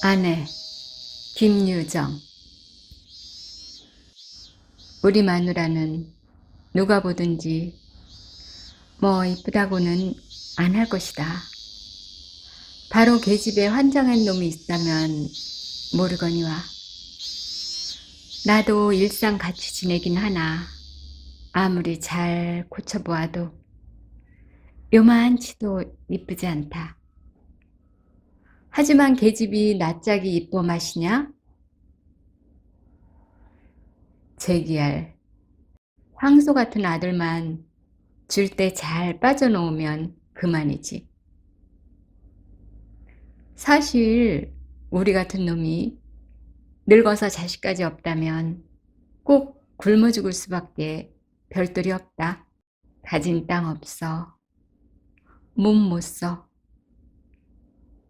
아내 김유정. 우리 마누라는 누가 보든지 뭐 이쁘다고는 안 할 것이다. 바로 계집애 환장한 놈이 있다면 모르거니와. 나도 일상 같이 지내긴 하나 아무리 잘 고쳐보아도 요만치도 이쁘지 않다. 하지만 계집이 낯짝이 이뻐 마시냐? 제기할 황소 같은 아들만 줄 때 잘 빠져놓으면 그만이지. 사실 우리 같은 놈이 늙어서 자식까지 없다면 꼭 굶어 죽을 수밖에 별돌이 없다. 가진 땅 없어. 몸 못 써.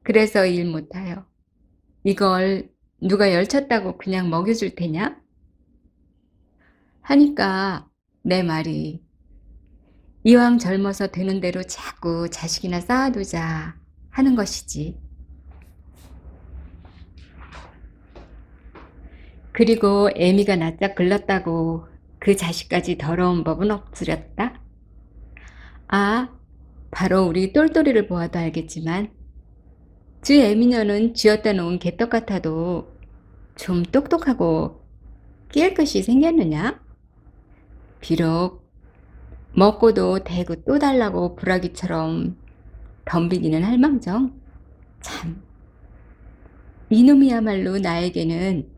그래서 일 못하여. 이걸 누가 열쳤다고 그냥 먹여줄 테냐? 하니까 내 말이 이왕 젊어서 되는 대로 자꾸 자식이나 쌓아두자 하는 것이지. 그리고 애미가 낯짝 글렀다고 그 자식까지 더러운 법은 없으렸다. 아, 바로 우리 똘똘이를 보아도 알겠지만 주 애미녀는 쥐었다 놓은 개떡 같아도 좀 똑똑하고 끼을 것이 생겼느냐? 비록 먹고도 대고 또 달라고 부라기처럼 덤비기는 할망정. 참, 이놈이야말로 나에게는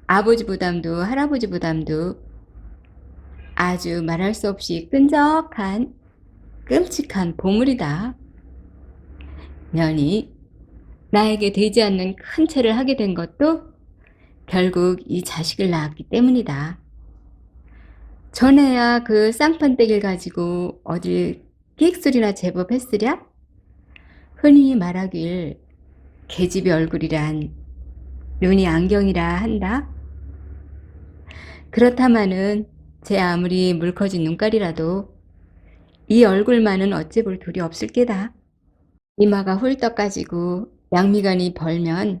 아버지 부담도 할아버지 부담도 아주 말할 수 없이 끈적한 끔찍한 보물이다. 년이 나에게 되지 않는 큰 채를 하게 된 것도 결국 이 자식을 낳았기 때문이다. 전에야 그 쌍판떼기를 가지고 어딜 끽소리나 제법 했으랴? 흔히 말하길 계집의 얼굴이란 눈이 안경이라 한다. 그렇다마는 제 아무리 물커진 눈깔이라도 이 얼굴만은 어찌 볼 도리 없을 게다. 이마가 훌떡 까지고 양미간이 벌면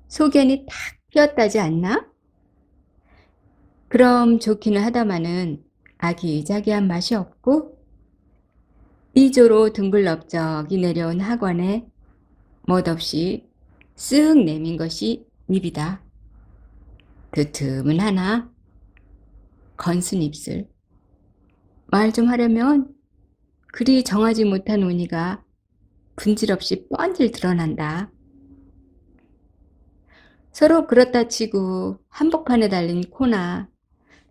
소견이 탁 피었다지 않나? 그럼 좋기는 하다마는 아기자기한 맛이 없고 이조로 둥글넓적이 내려온 학원에 멋없이 쓱 내민 것이 입이다. 드틈은 하나 건순 입술. 말 좀 하려면 그리 정하지 못한 운이가 분질없이 뻔질 드러난다. 서로 그렇다 치고 한복판에 달린 코나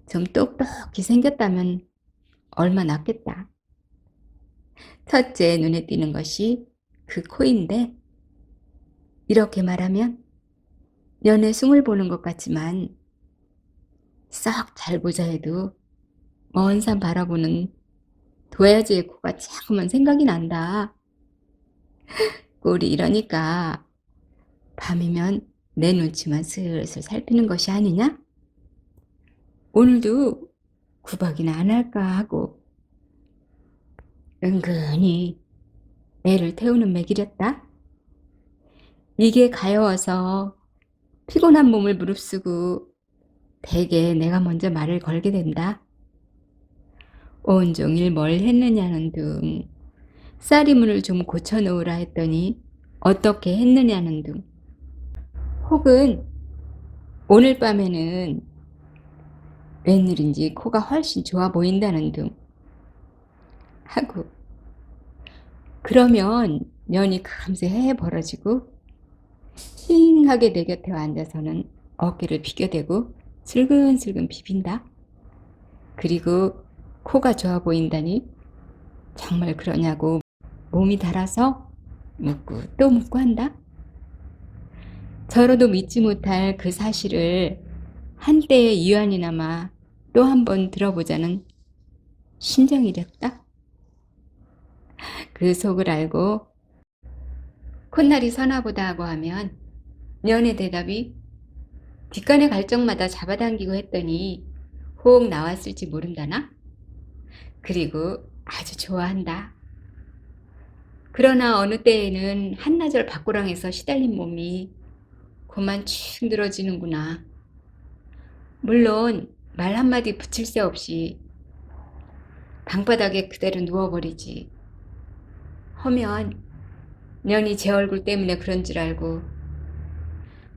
좀 똑똑히 생겼다면 얼마 낫겠다. 첫째 눈에 띄는 것이 그 코인데 이렇게 말하면 연애 숨을 보는 것 같지만 썩 잘 보자 해도 먼 산 바라보는 도야지의 코가 자꾸만 생각이 난다. 꼴이 이러니까 밤이면 내 눈치만 슬슬 살피는 것이 아니냐? 오늘도 구박이나 안 할까 하고 은근히 애를 태우는 맥이렸다. 이게 가여워서 피곤한 몸을 무릅쓰고 대개 내가 먼저 말을 걸게 된다. 온종일 뭘 했느냐는 둥, 쌀이문을 좀 고쳐놓으라 했더니 어떻게 했느냐는 둥, 혹은 오늘 밤에는 웬일인지 코가 훨씬 좋아 보인다는 둥 하고, 그러면 년이 금세 헤헤 벌어지고 힝하게 내 곁에 앉아서는 어깨를 비껴대고 슬근슬근 비빈다. 그리고 코가 좋아 보인다니 정말 그러냐고 몸이 달아서 묻고 또 묻고 한다. 저로도 믿지 못할 그 사실을 한때의 유한이나마 또 한 번 들어보자는 심정이랬다. 그 속을 알고 콧날이 서나보다 하고 하면 년의 대답이 뒷간에 갈 적마다 잡아당기고 했더니 혹 나왔을지 모른다나? 그리고 아주 좋아한다. 그러나 어느 때에는 한나절 밖고랑에서 시달린 몸이 그만 축 늘어지는구나. 물론 말 한마디 붙일 새 없이 방바닥에 그대로 누워버리지. 허면 년이 제 얼굴 때문에 그런 줄 알고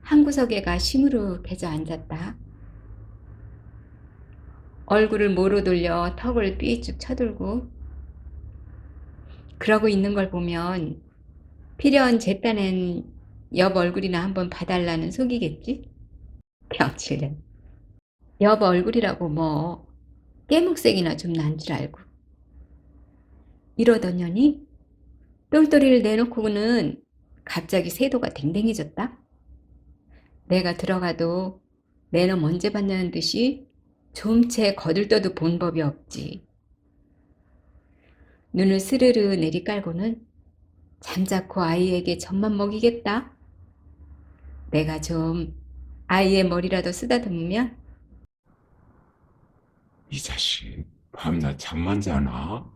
한 구석에가 시무룩해져 앉았다. 얼굴을 모로 돌려 턱을 삐쭉 쳐들고 그러고 있는 걸 보면 필연 제 딴엔 옆 얼굴이나 한번 봐달라는 속이겠지? 병칠년. 옆 얼굴이라고 뭐 깨묵색이나 좀 난 줄 알고. 이러던 년이 똘똘이를 내놓고는 갑자기 세도가 댕댕해졌다. 내가 들어가도 내놈 언제 봤냐는 듯이 좀채 거들떠도 본 법이 없지. 눈을 스르르 내리깔고는 잠자코 아이에게 젖만 먹이겠다. 내가 좀 아이의 머리라도 쓰다듬으면 이 자식 밤낮 잠만 자나?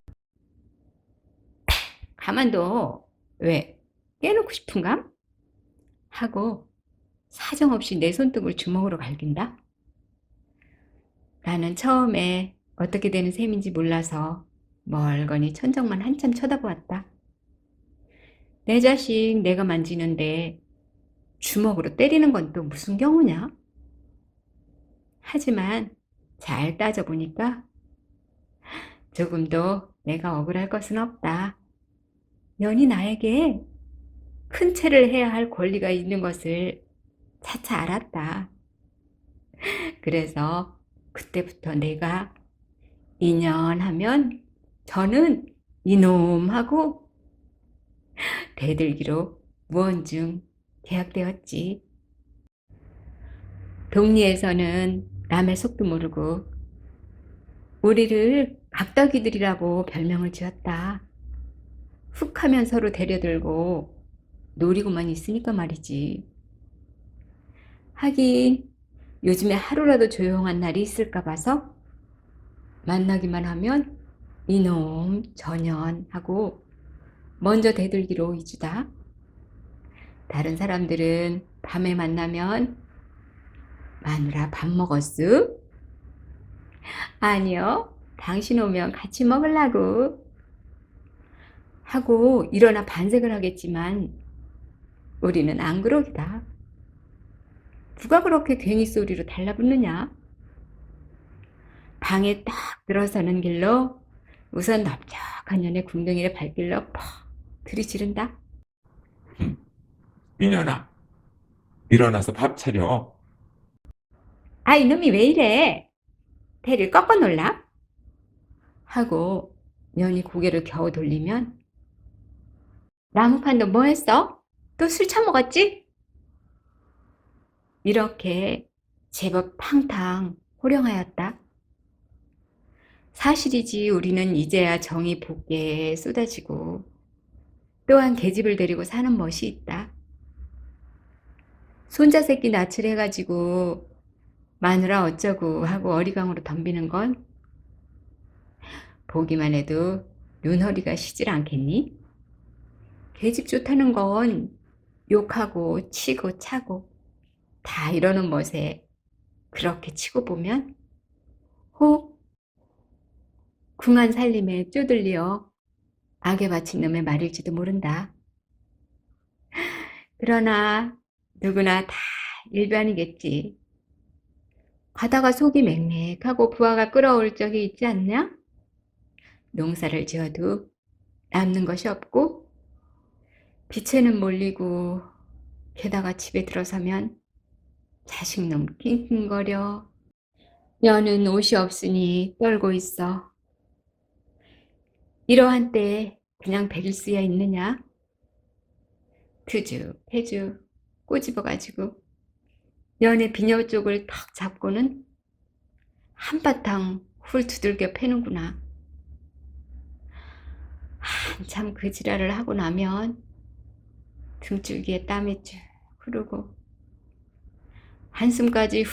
가만둬. 왜? 깨놓고 싶은감? 하고 사정없이 내 손등을 주먹으로 갈긴다. 나는 처음에 어떻게 되는 셈인지 몰라서 멀거니 천정만 한참 쳐다보았다. 내 자식 내가 만지는데 주먹으로 때리는 건 또 무슨 경우냐? 하지만 잘 따져보니까 조금도 내가 억울할 것은 없다. 년이 나에게 큰 채를 해야 할 권리가 있는 것을 차차 알았다. 그래서 그때부터 내가 인연하면 저는 이놈하고 대들기로 무언중 계약되었지. 동리에서는 남의 속도 모르고 우리를 각덕이들이라고 별명을 지었다. 훅 하면 서로 데려들고 노리고만 있으니까 말이지. 하긴 요즘에 하루라도 조용한 날이 있을까 봐서 만나기만 하면 이놈 전연 하고 먼저 대들기로 이주다. 다른 사람들은 밤에 만나면 마누라 밥 먹었어? 아니요, 당신 오면 같이 먹으려고 하고 일어나 반색을 하겠지만 우리는 안 그러기다. 누가 그렇게 괜히 소리로 달라붙느냐? 방에 딱 들어서는 길로 우선 넓적한 년의 궁둥이를 발길로 퍽 들이지른다. 이년아, 일어나서 밥 차려. 아, 이놈이 왜 이래? 대를 꺾어 놀라? 하고 년이 고개를 겨우 돌리면 나무판도 뭐 했어? 또 술 처먹었지? 이렇게 제법 팡탕 호령하였다. 사실이지 우리는 이제야 정이 복개에 쏟아지고 또한 계집을 데리고 사는 멋이 있다. 손자 새끼 낯을 해가지고 마누라 어쩌고 하고 어리광으로 덤비는 건 보기만 해도 눈허리가 쉬질 않겠니? 계집 좋다는 건 욕하고 치고 차고 다 이러는 멋에 그렇게 치고 보면 혹 궁한 살림에 쪼들려 악에 바친 놈의 말일지도 모른다. 그러나 누구나 다 일반이겠지. 가다가 속이 맹맹하고 부하가 끓어올 적이 있지 않냐? 농사를 지어도 남는 것이 없고 빚에는 몰리고 게다가 집에 들어서면 자식놈 낑낑거려. 여는 옷이 없으니 떨고 있어. 이러한 때에 그냥 베길 수야 있느냐? 드죽 해죽 꼬집어가지고 연의 비녀 쪽을 턱 잡고는 한바탕 훌 두들겨 패는구나. 한참 그 지랄을 하고 나면 등줄기에 땀이 쭉 흐르고 한숨까지 후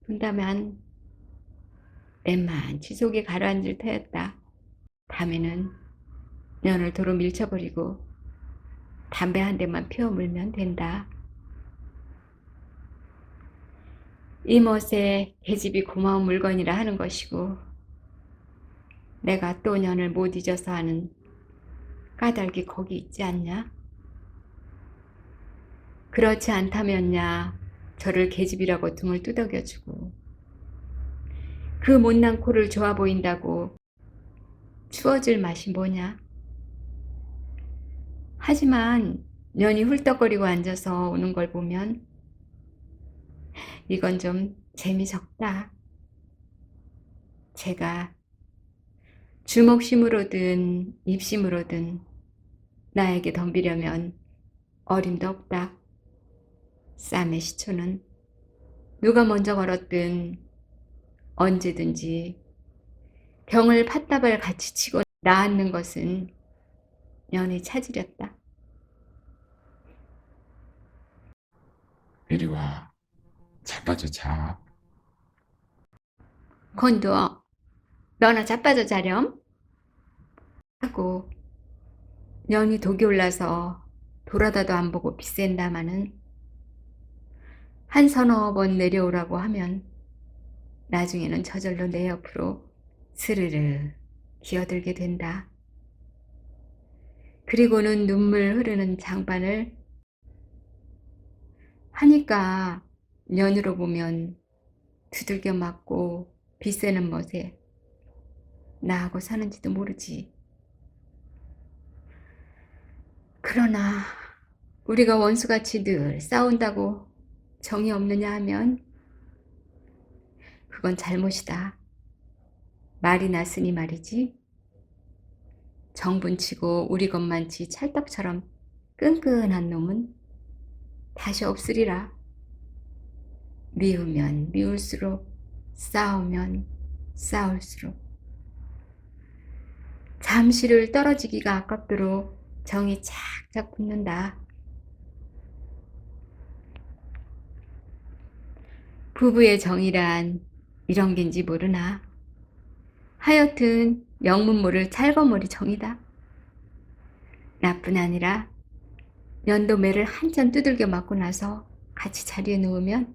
푼다면 웬만치 속이 가라앉을 터였다. 밤에는 년을 도로 밀쳐버리고 담배 한 대만 피워 물면 된다. 이 멋에 계집이 고마운 물건이라 하는 것이고 내가 또 년을 못 잊어서 하는 까닭이 거기 있지 않냐? 그렇지 않다면야 저를 계집이라고 등을 두덕여주고 그 못난 코를 좋아 보인다고 추워질 맛이 뭐냐? 하지만 년이 훌떡거리고 앉아서 오는 걸 보면 이건 좀 재미적다. 제가 주먹심으로든 입심으로든 나에게 덤비려면 어림도 없다. 쌈의 시초는 누가 먼저 걸었든 언제든지 경을 팥다발 같이 치고 나앉는 것은 년의 차지렸다. 이리 와. 자빠져 자. 곤두어 너나 자빠져 자렴 하고 년이 독이 올라서 돌아다도 안 보고 비샌다마는 한 서너 번 내려오라고 하면 나중에는 저절로 내 옆으로 스르르 기어들게 된다. 그리고는 눈물 흐르는 장반을 하니까 년으로 보면 두들겨 맞고 비세는 멋에 나하고 사는지도 모르지. 그러나 우리가 원수같이 늘 싸운다고 정이 없느냐 하면 그건 잘못이다. 말이 났으니 말이지. 정분치고 우리 것만치 찰떡처럼 끈끈한 놈은 다시 없으리라. 미우면 미울수록 싸우면 싸울수록 잠시를 떨어지기가 아깝도록 정이 착착 붙는다. 부부의 정이란 이런 겐지 모르나. 하여튼 영문 모를 찰거머리 정이다. 나뿐 아니라 년도 매를 한참 두들겨 맞고 나서 같이 자리에 누우면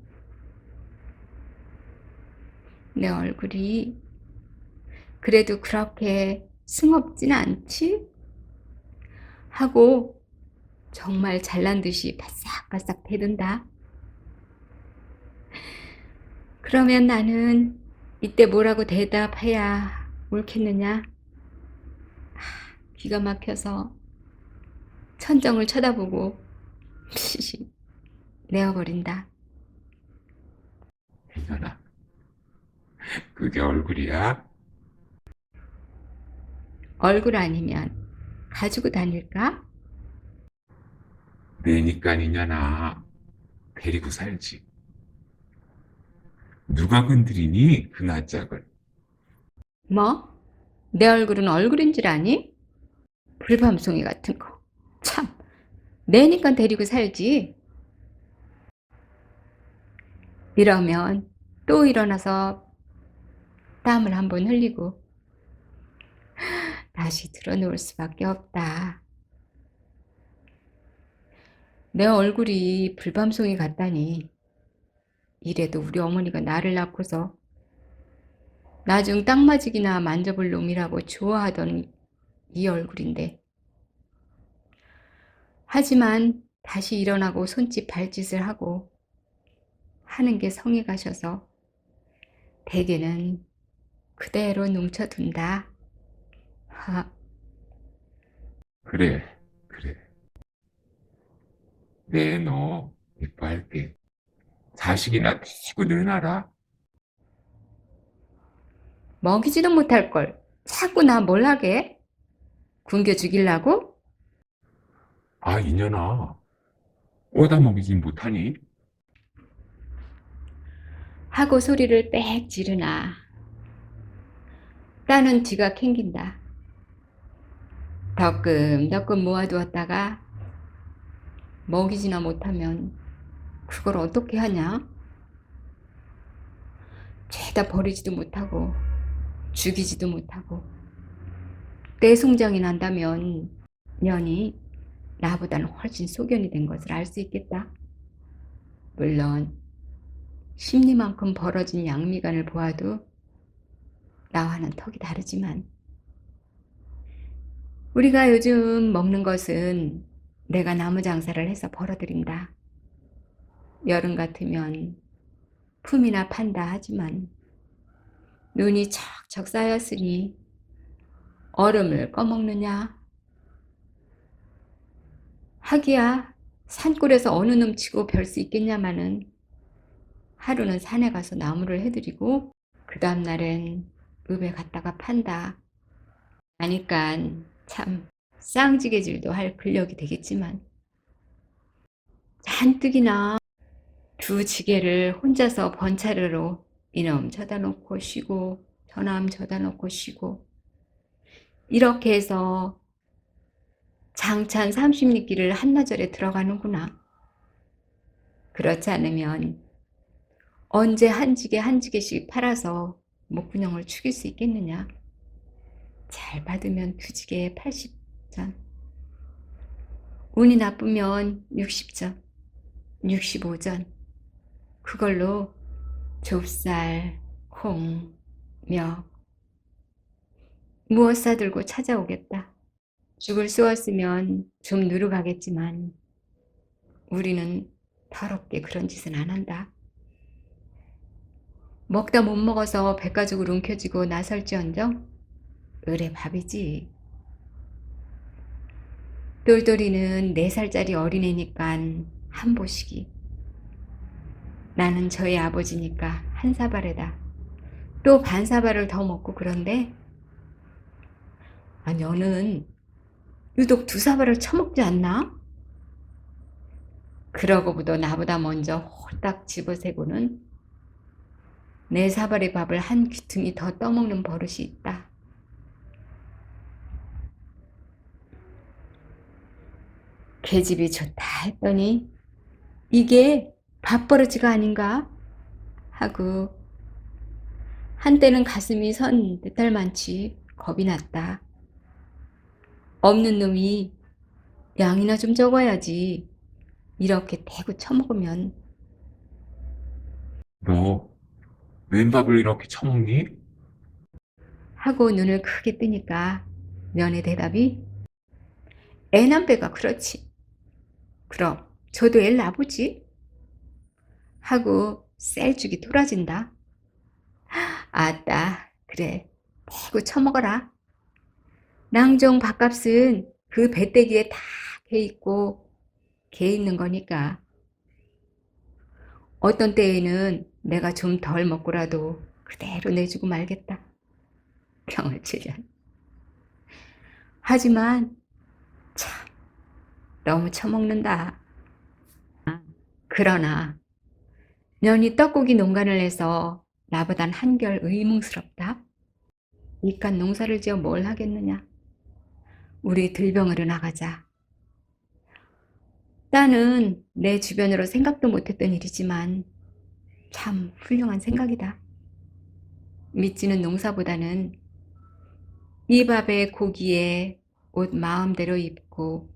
내 얼굴이 그래도 그렇게 숭업진 않지? 하고 정말 잘난 듯이 바싹바싹 대든다. 그러면 나는 이때 뭐라고 대답해야 옳겠느냐? 기가 막혀서 천정을 쳐다보고 내어버린다. 이년아. 그게 얼굴이야? 얼굴 아니면 가지고 다닐까? 내니까 이년아. 데리고 살지. 누가 건드리니 그 낯짝을. 뭐? 내 얼굴은 얼굴인 줄 아니? 불밤송이 같은 거. 참, 내니까 데리고 살지. 이러면 또 일어나서 땀을 한번 흘리고 다시 드러누울 수밖에 없다. 내 얼굴이 불밤송이 같다니. 이래도 우리 어머니가 나를 낳고서 나중 땅맞이기나 만져볼 놈이라고 좋아하던 이 얼굴인데. 하지만 다시 일어나고 손짓 발짓을 하고 하는 게 성에 가셔서 대개는 그대로 뭉쳐둔다. 그래, 그래. 내 너 이뻐할게. 자식이나 데리고 내놔라. 먹이지도 못할 걸 자꾸 나 뭘 하게? 굶겨 죽이려고? 아, 이년아. 오다 먹이진 못하니? 하고 소리를 빽 지르나 따는 뒤가 캥긴다. 덕금덕금 모아두었다가 먹이지나 못하면 그걸 어떻게 하냐? 죄다 버리지도 못하고 죽이지도 못하고 내 송장이 난다면 년이 나보다는 훨씬 소견이 된 것을 알 수 있겠다. 물론 심리만큼 벌어진 양미간을 보아도 나와는 턱이 다르지만 우리가 요즘 먹는 것은 내가 나무 장사를 해서 벌어들인다. 여름 같으면 품이나 판다 하지만 눈이 척척 쌓였으니 얼음을 꺼먹느냐? 하기야 산골에서 어느 놈 치고 별 수 있겠냐마는 하루는 산에 가서 나무를 해드리고 그 다음날엔 읍에 갔다가 판다. 하니깐 참 쌍지게질도 할 근력이 되겠지만 잔뜩이나 두 지게를 혼자서 번차례로 이놈 쳐다 놓고 쉬고 저놈 쳐다 놓고 쉬고 이렇게 해서 장찬 30리길을 한나절에 들어가는구나. 그렇지 않으면 언제 한 지게 한 지게씩 팔아서 목구녕을 축일 수 있겠느냐. 잘 받으면 두 지게에 80전, 운이 나쁘면 60전, 65전. 그걸로 좁쌀, 콩, 며 무엇 사들고 찾아오겠다. 죽을 쏘았으면 좀 누르가겠지만 우리는 더럽게 그런 짓은 안 한다. 먹다 못 먹어서 배가죽을 움켜쥐고 나설지언정 을의 밥이지. 똘똘이는 4살짜리 어린애니깐 한 보식이. 나는 저희 아버지니까 한 사발에다 또 반 사발을 더 먹고 그런데 너는 유독 2사발을 처먹지 않나? 그러고보도 나보다 먼저 홀딱 집어세고는 4사발의 밥을 한 귀퉁이 더 떠먹는 버릇이 있다. 계집이 좋다 했더니 이게 밥버릇이가 아닌가 하고 한때는 가슴이 선 듯할 만치 겁이 났다. 없는 놈이 양이나 좀 적어야지 이렇게 대고 처먹으면. 너 웬 밥을 이렇게 처먹니? 하고 눈을 크게 뜨니까 면의 대답이 애남배가 그렇지. 그럼 저도 애를 낳아보지 하고 셀죽이 돌아진다. 아따 그래 대고 처먹어라. 낭종 밥값은 그 배때기에 다 개있고 개있는 거니까. 어떤 때에는 내가 좀 덜 먹고라도 그대로 내주고 말겠다. 병을 치련. 하지만 참 너무 처먹는다. 그러나 년이 떡고기 농간을 해서 나보단 한결 의문스럽다. 이깟 농사를 지어 뭘 하겠느냐. 우리 들병으로 나가자. 나는 내 주변으로 생각도 못했던 일이지만 참 훌륭한 생각이다. 믿지는 농사보다는 이 밥에 고기에 옷 마음대로 입고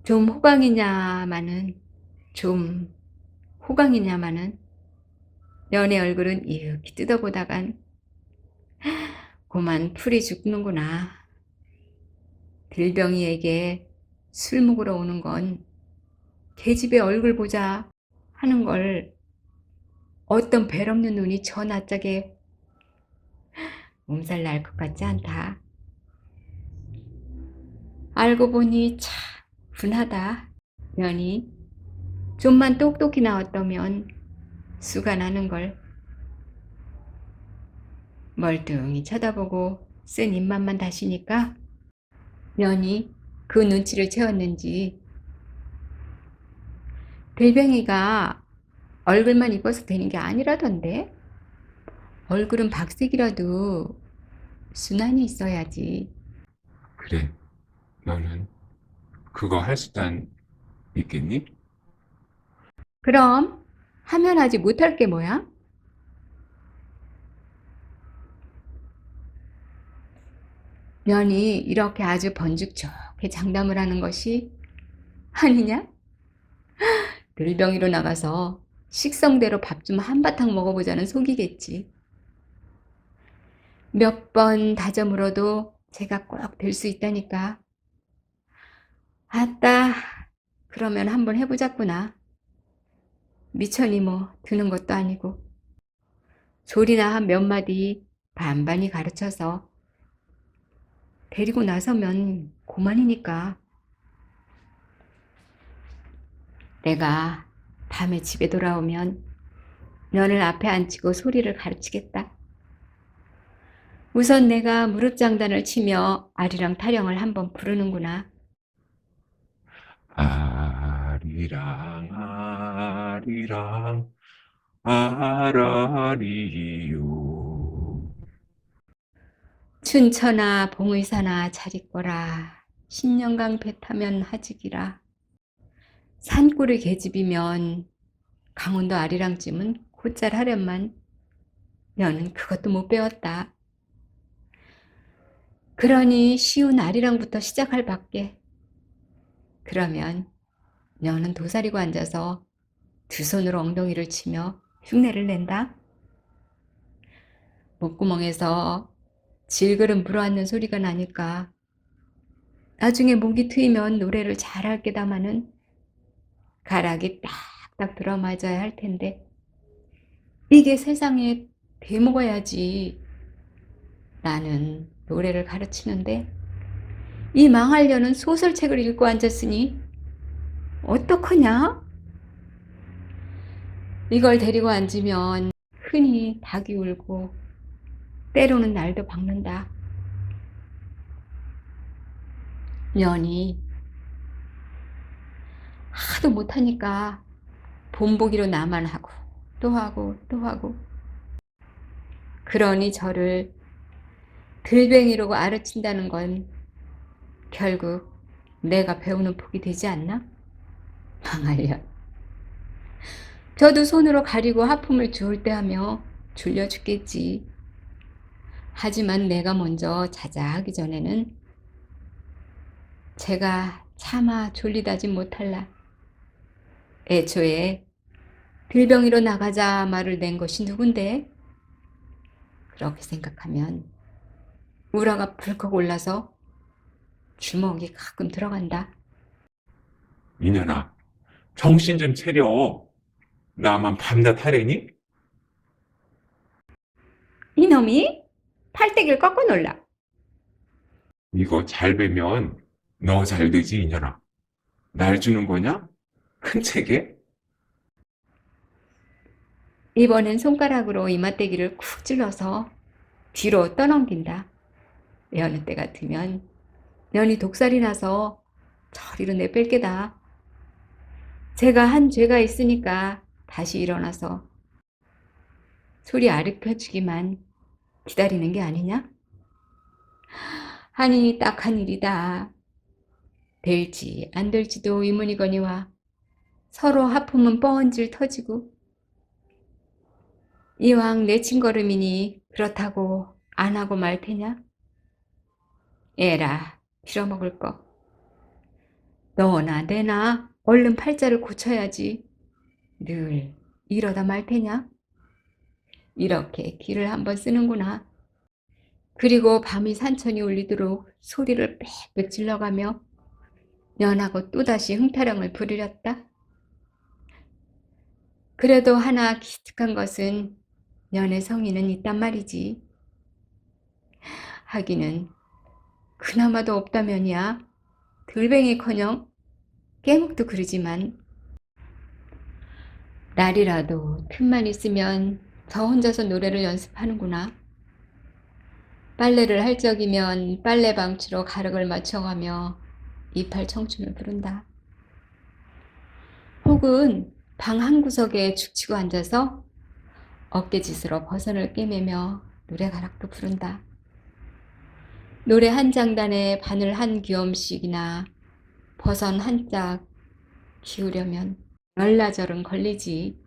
좀 호강이냐마는 연의 얼굴은 이렇게 뜯어보다간 고만 풀이 죽는구나. 들병이에게 술 먹으러 오는 건 계집의 얼굴 보자 하는 걸 어떤 벨없는 눈이 저 낯짝에 몸살 날 것 같지 않다. 알고 보니 참 분하다. 년이 좀만 똑똑히 나왔다면 수가 나는걸. 멀뚱히 쳐다보고 쓴 입맛만 다시니까 년이 그 눈치를 채웠는지 들병이가 얼굴만 이뻐서 되는 게 아니라던데. 얼굴은 박색이라도 순환이 있어야지. 그래, 너는 그거 할 수단 있겠니? 그럼 하면 하지 못할 게 뭐야? 년이 이렇게 아주 번죽 좋게 장담을 하는 것이 아니냐? 들병이로 나가서 식성대로 밥 좀 한바탕 먹어보자는 속이겠지. 몇 번 다져 물어도 제가 꼭 될 수 있다니까. 아따, 그러면 한번 해보자꾸나. 미천이 뭐 드는 것도 아니고. 소리나 한 몇 마디 반반히 가르쳐서 데리고 나서면 그만이니까. 내가 밤에 집에 돌아오면 너를 앞에 앉히고 소리를 가르치겠다. 우선 내가 무릎장단을 치며 아리랑 타령을 한번 부르는구나. 아리랑 아리랑 아라리요. 춘천아 봉의사나 잘 있거라. 신년강 배 타면 하직이라. 산골의 계집이면 강원도 아리랑쯤은 곧잘 하련만 너는 그것도 못 배웠다. 그러니 쉬운 아리랑부터 시작할 밖에. 그러면 너는 도사리고 앉아서 두 손으로 엉덩이를 치며 흉내를 낸다. 목구멍에서 질그름 불어앉는 소리가 나니까 나중에 목이 트이면 노래를 잘할 게다마는 가락이 딱딱 들어맞아야 할 텐데 이게 세상에 되먹어야지. 나는 노래를 가르치는데 이 망할려는 소설책을 읽고 앉았으니 어떡하냐? 이걸 데리고 앉으면 흔히 닭이 울고 때로는 날도 박는다. 년이 하도 못하니까 본보기로 나만 하고 또 하고 또 하고. 그러니 저를 들뱅이로 아르친다는 건 결국 내가 배우는 폭이 되지 않나? 망할려. 저도 손으로 가리고 하품을 주울 때 하며 졸려 죽겠지. 하지만 내가 먼저 자자하기 전에는 제가 차마 졸리다지 못할라. 애초에 들병이로 나가자 말을 낸 것이 누군데? 그렇게 생각하면 우라가 불컥 올라서 주먹이 가끔 들어간다. 이년아, 정신 좀 차려. 나만 밤낮 하래니? 이놈이 팔대기를 꺾어 놀라. 이거 잘 베면 너 잘 되지, 이년아. 날 주는 거냐? 큰 책에? 이번엔 손가락으로 이맛대기를 쿡 찔러서 뒤로 떠넘긴다. 여느 때 같으면 년이 독살이 나서 저리로 내뺄 게다. 제가 한 죄가 있으니까 다시 일어나서 소리 아르켜주기만 기다리는 게 아니냐? 하니 딱한 일이다. 될지 안 될지도 의문이거니와 서로 하품은 뻔질 터지고 이왕 내친 걸음이니 그렇다고 안 하고 말 테냐? 에라 빌어먹을 거. 너나 내나 얼른 팔자를 고쳐야지. 늘 이러다 말 테냐? 이렇게 기를 한번 쓰는구나. 그리고 밤이 산천이 울리도록 소리를 빽빽 질러가며 연하고 또다시 흥타령을 부르렸다. 그래도 하나 기특한 것은 연의 성의는 있단 말이지. 하기는 그나마도 없다면이야. 들뱅이커녕 깨묵도 그러지만 날이라도 틈만 있으면 저 혼자서 노래를 연습하는구나. 빨래를 할 적이면 빨래 방추로 가륵을 맞춰가며 이팔 청춘을 부른다. 혹은 방 한 구석에 죽치고 앉아서 어깨짓으로 버선을 꿰매며 노래 가락도 부른다. 노래 한 장단에 바늘 한 귀엄씩이나 버선 한 짝 키우려면 얼라절은 걸리지.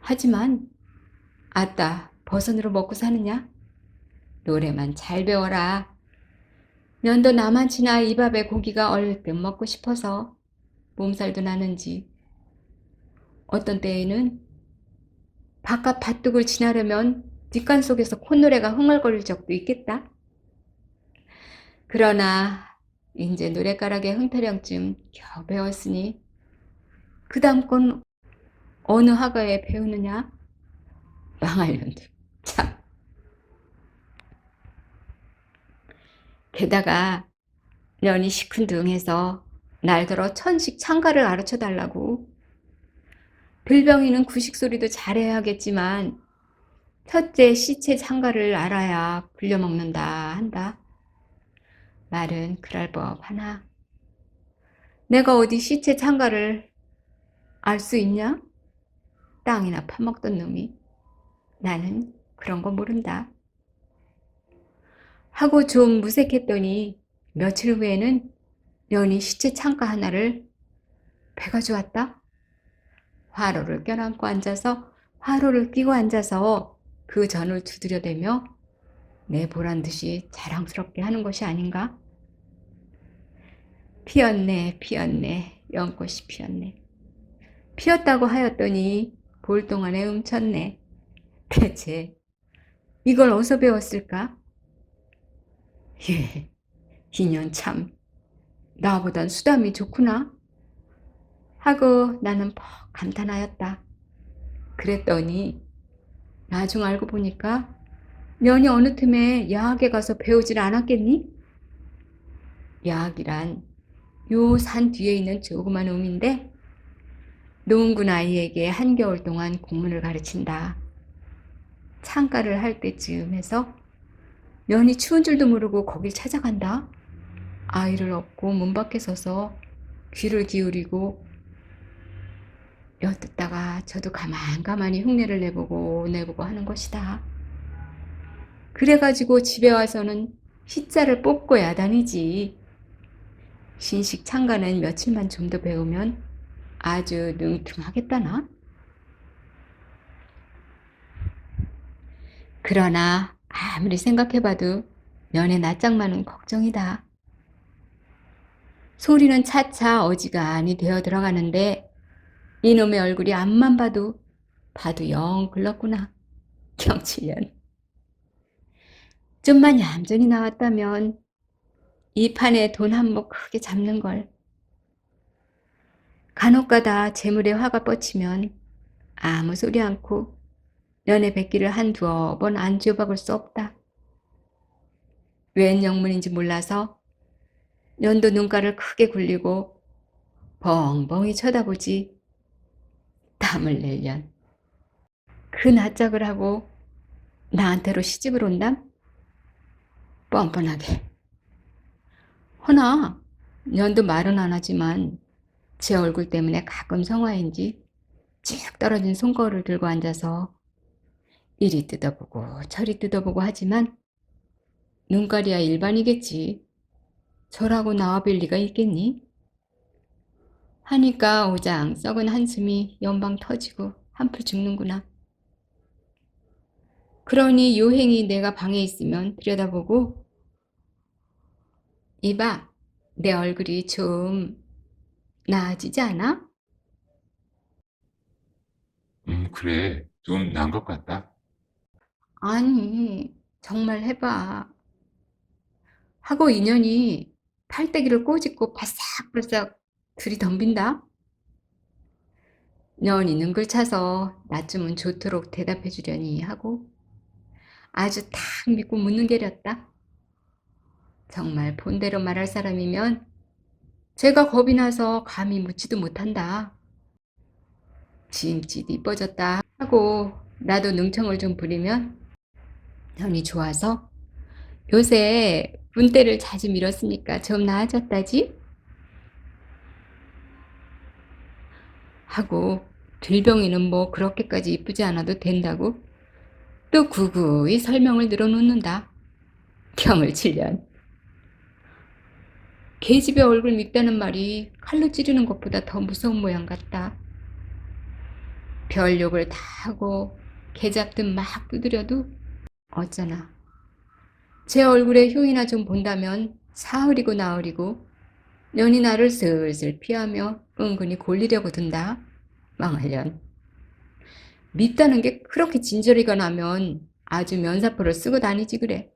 하지만 아따 버선으로 먹고 사느냐? 노래만 잘 배워라. 면도 나만치나 이 밥에 고기가 얼뜻 먹고 싶어서 몸살도 나는지. 어떤 때에는 바깥 밭둑을 지나려면 뒷간 속에서 콧노래가 흥얼거릴 적도 있겠다. 그러나 이제 노랫가락의 흥타령쯤 겨우 배웠으니 그 다음 건 어느 학아에 배우느냐? 망할 년도. 참. 게다가 년이 시큰둥해서 날더러 천식 창가를 가르쳐달라고. 들병이는 구식소리도 잘해야 하겠지만 첫째 시체 창가를 알아야 불려먹는다 한다. 말은 그럴 법하나 내가 어디 시체 창가를 알 수 있냐? 땅이나 파먹던 놈이. 나는 그런 거 모른다. 하고 좀 무색했더니 며칠 후에는 년이 시체 창가 하나를 배가 좋았다. 화로를 껴안고 앉아서 화로를 끼고 앉아서 그 전을 두드려대며 내 보란 듯이 자랑스럽게 하는 것이 아닌가? 피었네, 피었네, 연꽃이 피었네. 피었다고 하였더니 볼 동안에 움쳤네. 대체 이걸 어디서 배웠을까? 예, 이년 참 나보단 수담이 좋구나 하고 나는 퍽 감탄하였다. 그랬더니 나중 알고 보니까 년이 어느 틈에 야학에 가서 배우질 않았겠니? 야학이란 요 산 뒤에 있는 조그만 음인데 농군 아이에게 한겨울 동안 공문을 가르친다. 창가를 할 때쯤 해서 년이 추운 줄도 모르고 거길 찾아간다. 아이를 업고 문 밖에 서서 귀를 기울이고 엿듣다가 저도 가만가만히 흉내를 내보고 하는 것이다. 그래가지고 집에 와서는 시자를 뽑고 야단이지. 신식 창가는 며칠만 좀 더 배우면 아주 능통하겠다나? 그러나 아무리 생각해봐도 년의 낯장만은 걱정이다. 소리는 차차 어지간히 되어 들어가는데 이놈의 얼굴이 앞만 봐도 영 글렀구나. 경칠년. 좀만 얌전히 나왔다면 이 판에 돈 한 몫 크게 잡는걸. 간혹가다 재물에 화가 뻗치면 아무 소리 않고 년의 백기를 한두어 번 안 쥐어박을 수 없다. 웬 영문인지 몰라서 년도 눈가를 크게 굴리고 벙벙이 쳐다보지. 땀을 낼련. 그 낯짝을 하고 나한테로 시집을 온담? 뻔뻔하게. 허나 년도 말은 안 하지만 제 얼굴 때문에 가끔 성화인지 쭉 떨어진 손거울을 들고 앉아서 이리 뜯어보고 저리 뜯어보고 하지만 눈깔이야 일반이겠지. 저라고 나와뵐 리가 있겠니? 하니까 오장 썩은 한숨이 연방 터지고 한풀 죽는구나. 그러니 요행이 내가 방에 있으면 들여다보고 이봐, 내 얼굴이 좀 나아지지 않아? 그래. 좀 나은 것 같다. 아니, 정말 해봐. 하고 인연이 팔대기를 꼬집고 바싹바싹 들이덤빈다. 년이 능글차서 나쯤은 좋도록 대답해 주려니 하고 아주 탁 믿고 묻는 게렸다. 정말 본대로 말할 사람이면 제가 겁이 나서 감히 묻지도 못한다. 짐짓 이뻐졌다 하고 나도 능청을 좀 부리면 년이 좋아서 요새 분대를 자주 밀었으니까 좀 나아졌다지? 하고 들병이는 뭐 그렇게까지 이쁘지 않아도 된다고 또 구구이 설명을 늘어놓는다. 경을 칠련. 계집의 얼굴 밉다는 말이 칼로 찌르는 것보다 더 무서운 모양 같다. 별 욕을 다 하고 개 잡듯 막 두드려도 어쩌나. 제 얼굴에 효이나 좀 본다면 사흘이고 나흘이고 년이 나를 슬슬 피하며 은근히 골리려고 든다. 망하련. 밉다는 게 그렇게 진저리가 나면 아주 면사포를 쓰고 다니지 그래.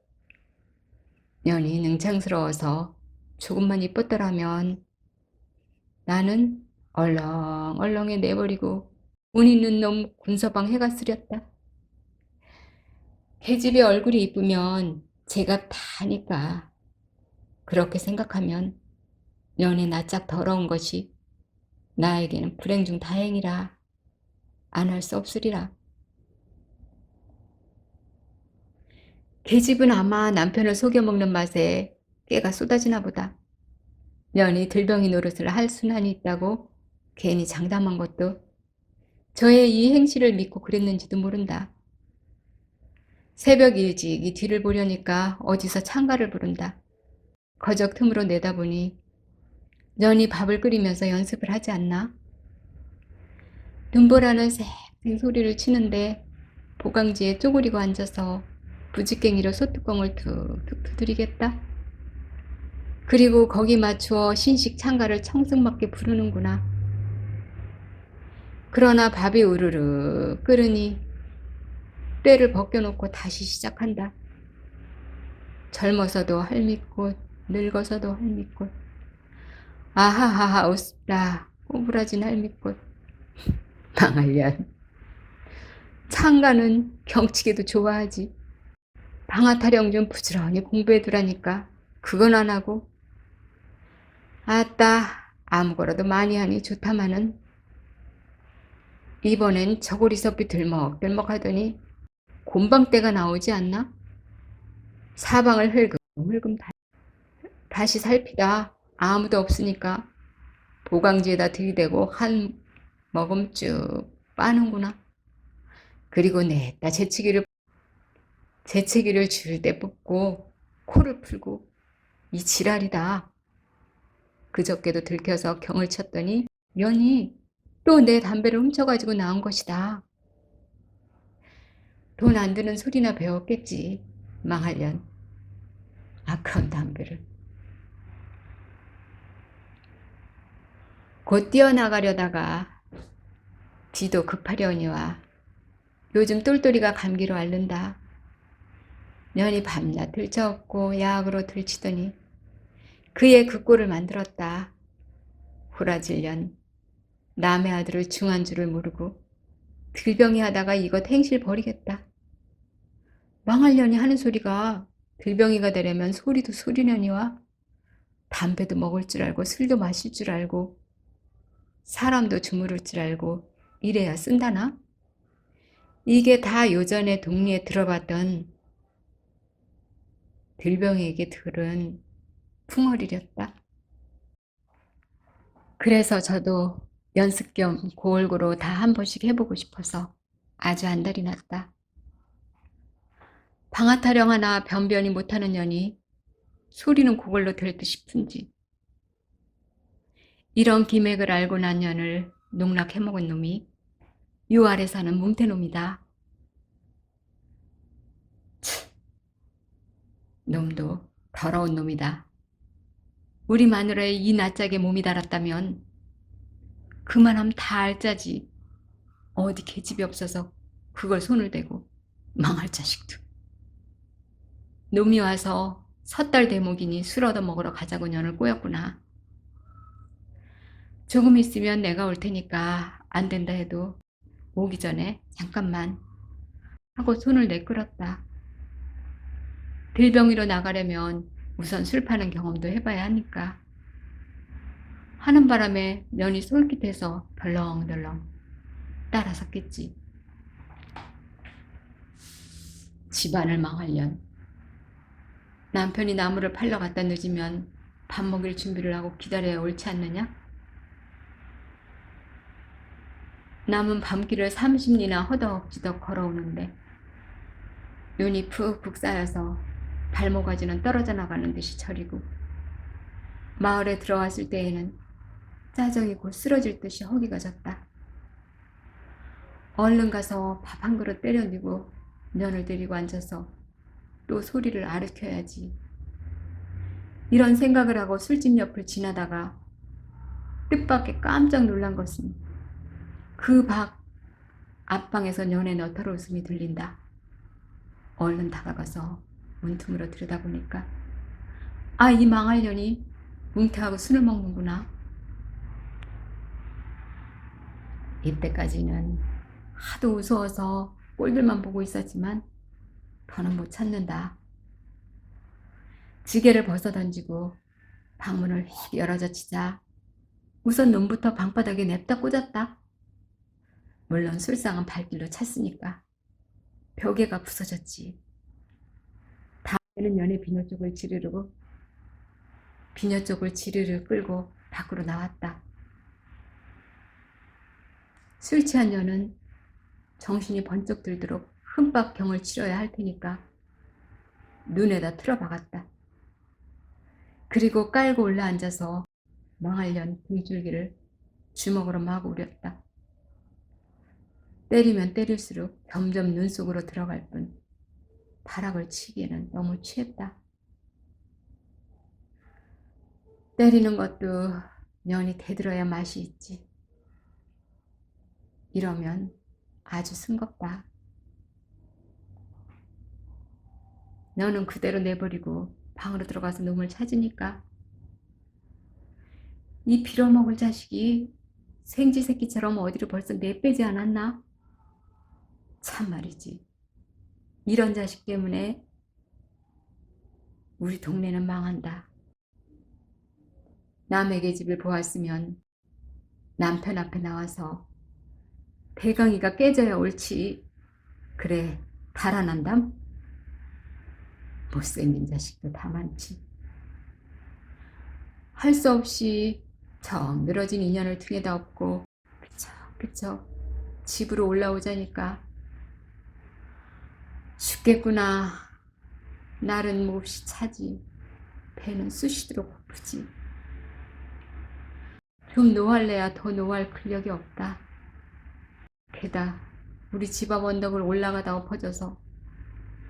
년이 능창스러워서 조금만 이뻤더라면 나는 얼렁얼렁해 내버리고 운 있는 놈 군서방 해가 쓰렸다. 계집의 얼굴이 이쁘면 제가 다니까 그렇게 생각하면 년이 낯짝 더러운 것이 나에게는 불행 중 다행이라 안 할 수 없으리라. 계집은 아마 남편을 속여먹는 맛에 깨가 쏟아지나 보다. 년이 들병이 노릇을 할 순환이 있다고 괜히 장담한 것도 저의 이 행실을 믿고 그랬는지도 모른다. 새벽 일찍 이 뒤를 보려니까 어디서 창가를 부른다. 거적 틈으로 내다보니 년이 밥을 끓이면서 연습을 하지 않나? 눈보라는 쌩쌩 소리를 치는데 보강지에 쪼그리고 앉아서 부지깽이로 소뚜껑을 툭툭 두드리겠다. 그리고 거기 맞추어 신식 창가를 청승맞게 부르는구나. 그러나 밥이 우르르 끓으니 때를 벗겨놓고 다시 시작한다. 젊어서도 할미꽃, 늙어서도 할미꽃. 아하하하 웃다 꼬부라진 할미꽃. 망할년. 창가는 경치기도 좋아하지. 방아타령 좀 부지런히 공부해두라니까 그건 안 하고. 아따 아무거라도 많이 하니 좋다마는 이번엔 저고리섭이 들먹들먹 하더니 곰방대가 나오지 않나? 사방을 흘금흘금 다시 살피다 아무도 없으니까 보강지에다 들이대고 한 머금 쭉 빠는구나. 그리고 냈다 재채기를 줄 때 뽑고 코를 풀고 이 지랄이다. 그저께도 들켜서 경을 쳤더니 년이 또 내 담배를 훔쳐가지고 나온 것이다. 돈 안 드는 소리나 배웠겠지. 망할년. 아까운 담배를. 곧 뛰어나가려다가 뒤도 급하려니와 요즘 똘똘이가 감기로 앓는다. 년이 밤낮 들쳐업고 야학으로 들치더니 그의 그 꼴을 만들었다. 호라질년. 남의 아들을 중한 줄을 모르고 들병이 하다가 이것 행실 버리겠다. 망할년이 하는 소리가 들병이가 되려면 소리도 소리려니와 담배도 먹을 줄 알고 술도 마실 줄 알고 사람도 주무를 줄 알고 이래야 쓴다나? 이게 다 요전에 동리에 들어봤던 들병에게 들은 풍월이렸다. 그래서 저도 연습 겸 고을고로 다 한 번씩 해보고 싶어서 아주 안달이 났다. 방아타령 하나 변변히 못하는 년이 소리는 그걸로 될 듯 싶은지 이런 기맥을 알고 난 년을 농락해먹은 놈이 요 아래 사는 뭉태놈이다. 놈도 더러운 놈이다. 우리 마누라의 이 낯짝에 몸이 달았다면 그만하면 다 알짜지. 어디 계집이 없어서 그걸 손을 대고 망할 자식도. 놈이 와서 섣달 대목이니 술 얻어 먹으러 가자고 년을 꼬였구나. 조금 있으면 내가 올 테니까 안 된다 해도 오기 전에 잠깐만 하고 손을 내끌었다. 들병이로 나가려면 우선 술 파는 경험도 해봐야 하니까. 하는 바람에 년이 솔깃해서 덜렁덜렁 따라섰겠지. 집안을 망하련. 남편이 나무를 팔러 갔다 늦으면 밥 먹일 준비를 하고 기다려야 옳지 않느냐? 남은 밤길을 30리나 허덕지덕 걸어오는데 눈이 푹푹 쌓여서 발모가지는 떨어져 나가는 듯이 저리고 마을에 들어왔을 때에는 짜정이 곧 쓰러질 듯이 허기가 졌다. 얼른 가서 밥 한 그릇 때려내고 년을 데리고 앉아서 또 소리를 아르켜야지. 이런 생각을 하고 술집 옆을 지나다가 뜻밖의 깜짝 놀란 것은 그 밖 앞방에서 연애 너털 웃음이 들린다. 얼른 다가가서 문틈으로 들여다보니까 아, 이 망할 년이 웅태하고 술을 먹는구나. 이때까지는 하도 무서워서 꼴들만 보고 있었지만 더는 못 참는다. 지게를 벗어던지고 방문을 휙 열어젖히자 우선 놈부터 방바닥에 냅다 꽂았다. 물론 술상은 발길로 찼으니까 벽에가 부서졌지. 다음에는 연애 비녀 쪽을 지르르 끌고 밖으로 나왔다. 술 취한 년은 정신이 번쩍 들도록 흠뻑 경을 치러야 할 테니까 눈에다 틀어박았다. 그리고 깔고 올라앉아서 망할 년 등줄기를 주먹으로 막 우렸다. 때리면 때릴수록 점점 눈 속으로 들어갈 뿐 발악을 치기에는 너무 취했다. 때리는 것도 년이 대들어야 맛이 있지. 이러면 아주 싱겁다. 너는 그대로 내버리고 방으로 들어가서 놈을 찾으니까 이 빌어먹을 자식이 생쥐 새끼처럼 어디로 벌써 내빼지 않았나? 참 말이지. 이런 자식 때문에 우리 동네는 망한다. 남의 계집을 보았으면 남편 앞에 나와서 대강이가 깨져야 옳지. 그래, 달아난담? 못생긴 자식도 다 많지. 할 수 없이 정 늘어진 인연을 등에다 업고 그쵸 집으로 올라오자니까 죽겠구나. 날은 몹시 차지. 배는 쑤시도록 고프지. 좀 노할래야 더 노할 근력이 없다. 게다 우리 집 앞 언덕을 올라가다 엎어져서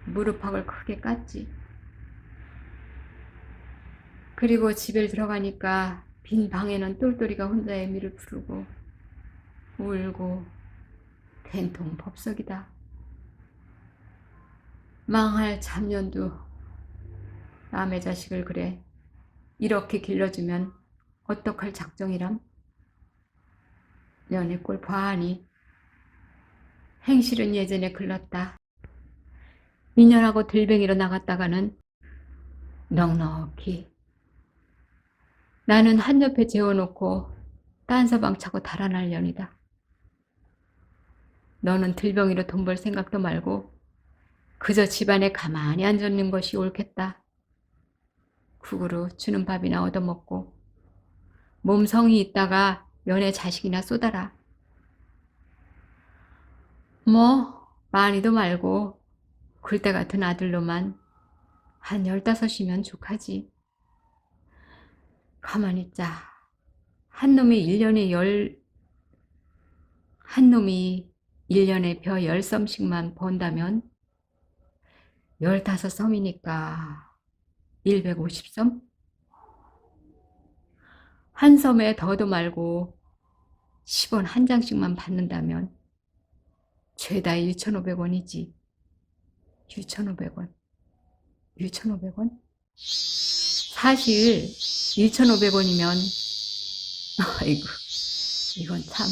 무릎팍을 크게 깠지. 그리고 집에 들어가니까 빈 방에는 똘똘이가 혼자 애미를 부르고 울고 된통 법석이다. 망할 잡년도 남의 자식을 그래 이렇게 길러주면 어떡할 작정이람? 연애 꼴 봐하니 행실은 예전에 글렀다. 미녀하고 들뱅이로 나갔다가는 넉넉히 나는 한 옆에 재워놓고 딴 서방 차고 달아날 년이다. 너는 들병이로 돈 벌 생각도 말고 그저 집안에 가만히 앉아있는 것이 옳겠다. 국으로 주는 밥이나 얻어먹고 몸 성이 있다가 연애 자식이나 쏟아라. 뭐 많이도 말고 글대 같은 아들로만 한 15이면 족하지. 가만히 있자. 한 놈이 1년에 벼 10섬씩만 번다면 15섬이니까 150섬? 한 섬에 더도 말고 10원 한 장씩만 받는다면 죄다 1,500원이지. 6,500원. 6,500원? 사실 1,500원이면 아이고 이건 참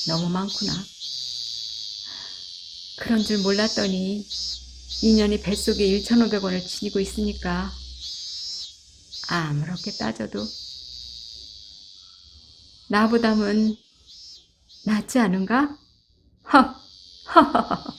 너무 많구나. 그런 줄 몰랐더니 인연이 뱃속에 1,500원을 지니고 있으니까 아무렇게 따져도 나보다는 낫지 않은가? 허, 허허허.